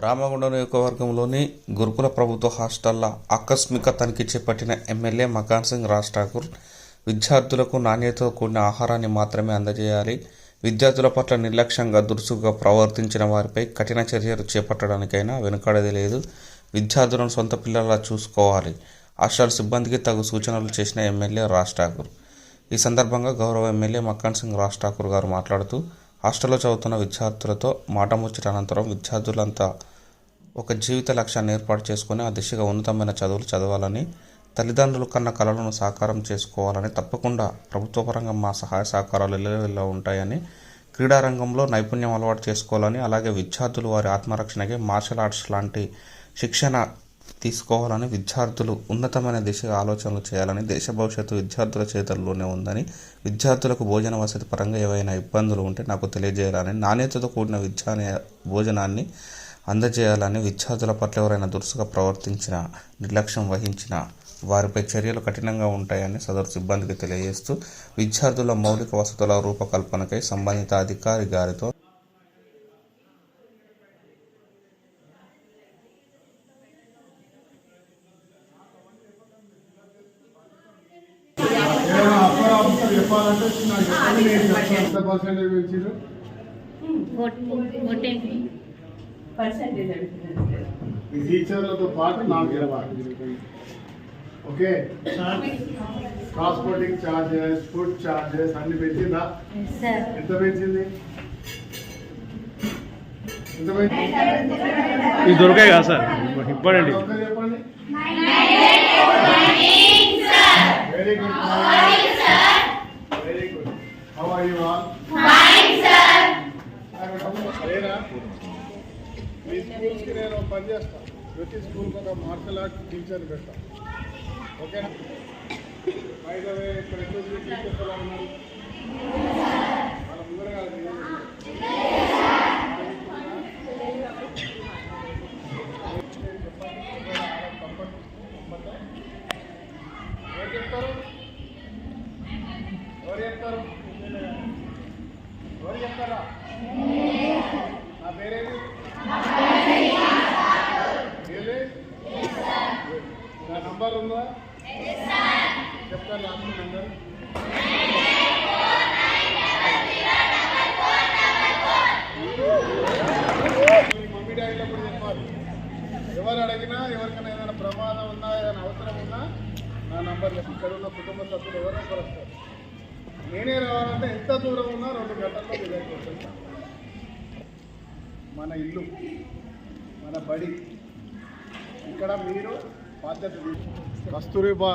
రామగుండం నియోజకవర్గంలోని గురుకుల ప్రభుత్వ హాస్టళ్ల ఆకస్మిక తనిఖీ చేపట్టిన ఎమ్మెల్యే మకాన్ సింగ్ రాజ్ ఠాకూర్ విద్యార్థులకు నాణ్యతతో కూడిన ఆహారాన్ని మాత్రమే అందజేయాలి, విద్యార్థుల పట్ల నిర్లక్ష్యంగా దురుసుగా ప్రవర్తించిన వారిపై కఠిన చర్యలు చేపట్టడానికైనా వెనుకాడేది లేదు, విద్యార్థులను సొంత పిల్లలా చూసుకోవాలి, హాస్టల్ సిబ్బందికి తగు సూచనలు చేసిన ఎమ్మెల్యే రాజ్ ఠాకూర్. ఈ సందర్భంగా గౌరవ ఎమ్మెల్యే మకాన్ సింగ్ రాజ్ ఠాకూర్ గారు మాట్లాడుతూ, హాస్టల్లో చదువుతున్న విద్యార్థులతో మాట ముచ్చట అనంతరం విద్యార్థులంతా ఒక జీవిత లక్ష్యాన్ని ఏర్పాటు చేసుకుని ఆ దిశగా ఉన్నతమైన చదువులు చదవాలని, తల్లిదండ్రులు కన్న కలలను సాకారం చేసుకోవాలని, తప్పకుండా ప్రభుత్వపరంగా మా సహాయ సహకారాలు ఎల్లవెల్లా ఉంటాయని, క్రీడారంగంలో నైపుణ్యం అలవాటు చేసుకోవాలని, అలాగే విద్యార్థులు వారి ఆత్మరక్షణకే మార్షల్ ఆర్ట్స్ లాంటి శిక్షణ తీసుకోవాలని, విద్యార్థులు ఉన్నతమైన దిశగా ఆలోచనలు చేయాలని, దేశ భవిష్యత్తు విద్యార్థుల చేతుల్లోనే ఉందని, విద్యార్థులకు భోజన వసతి పరంగా ఏవైనా ఇబ్బందులు ఉంటే నాకు తెలియజేయాలని, నాణ్యతతో కూడిన భోజనాన్ని అందజేయాలని, విద్యార్థుల పట్ల ఎవరైనా దురుసుగా ప్రవర్తించినా, నిర్లక్ష్యం వహించినా వారిపై చర్యలు కఠినంగా ఉంటాయని సదరు సిబ్బందికి తెలియజేస్తూ, విద్యార్థుల మౌలిక వసతుల రూపకల్పనకై సంబంధిత అధికారి గారితో టీచర్లతో పాటు నాకు ఇవ్వాలి. Okay, transporting charges, food charges అన్ని పెంచిందా? ఎంత పెంచింది? ఇది దొరికాయి కదా సార్, ఇంపార్టెంట్ చెప్పండి. Very good, very good. How are you all? మీ స్కూల్స్కి నేను పని చేస్తాను. ప్రతి స్కూల్కి ఒక మార్షల్ ఆర్ట్ టీచర్ని పెడతాను. ఓకేనా? అయితే ఇక్కడ ఎక్కువ టీచర్స్ ఎలా ఉన్నారు? వాళ్ళ ముందరగా ఎవరు చెప్తారు? ఎవరు చెప్తారు? ఎవరు చెప్తారా? నా పేరేది? నా నంబర్ ఉందా? చెప్తాను, లాస్ట్ నంబర్. మమ్మీ డాడీలో కూడా చెప్పాలి. ఎవరు అడిగినా, ఎవరికైనా ఏదైనా ప్రమాదం ఉన్నా, ఏదైనా అవసరం ఉన్నా నా నంబర్ చెప్పి ఇక్కడ ఉన్న కుటుంబ సభ్యులు ఎవరైనా వస్తారు. నేనే రావాలంటే ఎంత దూరం ఉన్నా 2 గంటల్లో మీ దగ్గరికి వస్తాను. మన ఇల్లు, మన బడి, ఇక్కడ మీరు బాధ్యత. కస్తూరిబా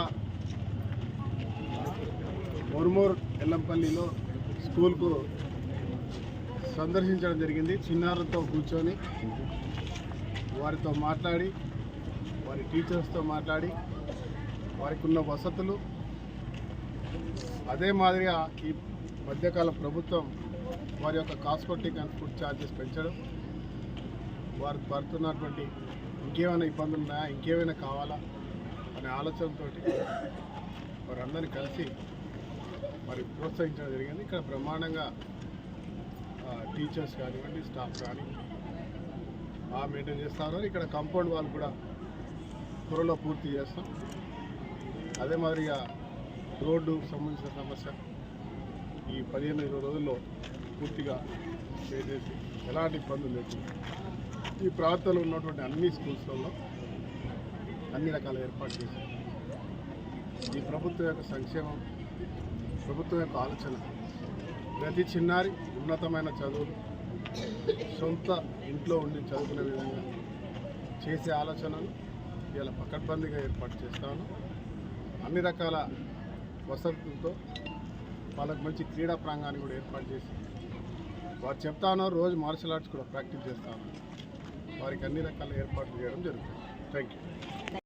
ముర్మూర్ ఎల్లంపల్లిలో స్కూల్కు సందర్శించడం జరిగింది. చిన్నారులతో కూర్చొని వారితో మాట్లాడి, వారి టీచర్స్తో మాట్లాడి, వారికి ఉన్న వసతులు, అదే మాదిరిగా ఈ మధ్యకాల ప్రభుత్వం వారి యొక్క కాస్మెటిక్ అండ్ ఫుడ్ ఛార్జెస్ పెంచడం, వారికి పడుతున్నటువంటి ఇంకేమైనా ఇబ్బందులు ఉన్నాయా, ఇంకేమైనా కావాలా అనే ఆలోచనతో వారందరినీ కలిసి మరి ప్రోత్సహించడం జరిగింది. ఇక్కడ బ్రహ్మాండంగా టీచర్స్ కానివ్వండి, స్టాఫ్ కానీ మెయింటైన్ చేస్తూ ఉన్నారు. ఇక్కడ కాంపౌండ్ వాళ్ళు కూడా త్వరలో పూర్తి చేస్తాం. అదే మాదిరిగా రోడ్డు సంబంధించిన సమస్య ఈ 15-20 రోజుల్లో పూర్తిగా చేసేసి ఎలాంటి ఇబ్బందులు లేకుండా ఈ ప్రాంతంలో ఉన్నటువంటి అన్ని స్కూల్స్లలో అన్ని రకాల ఏర్పాటు చేసి ఈ ప్రభుత్వం యొక్క సంక్షేమం, ప్రభుత్వం యొక్క ఆలోచన ప్రతి చిన్నారి ఉన్నతమైన చదువులు సొంత ఇంట్లో ఉండి చదువుకునే విధంగా చేసే ఆలోచనను ఇలా పకడ్బందీగా ఏర్పాటు చేస్తాను. అన్ని రకాల వసతులతో వాళ్ళకి మంచి క్రీడా ప్రాంగాన్ని కూడా ఏర్పాటు చేసి వారు చెప్తా ఉన్నారు. రోజు మార్షల్ ఆర్ట్స్ కూడా ప్రాక్టీస్ చేస్తా ఉన్నారు. వారికి అన్ని రకాల ఏర్పాట్లు చేయడం జరుగుతుంది. Thank you.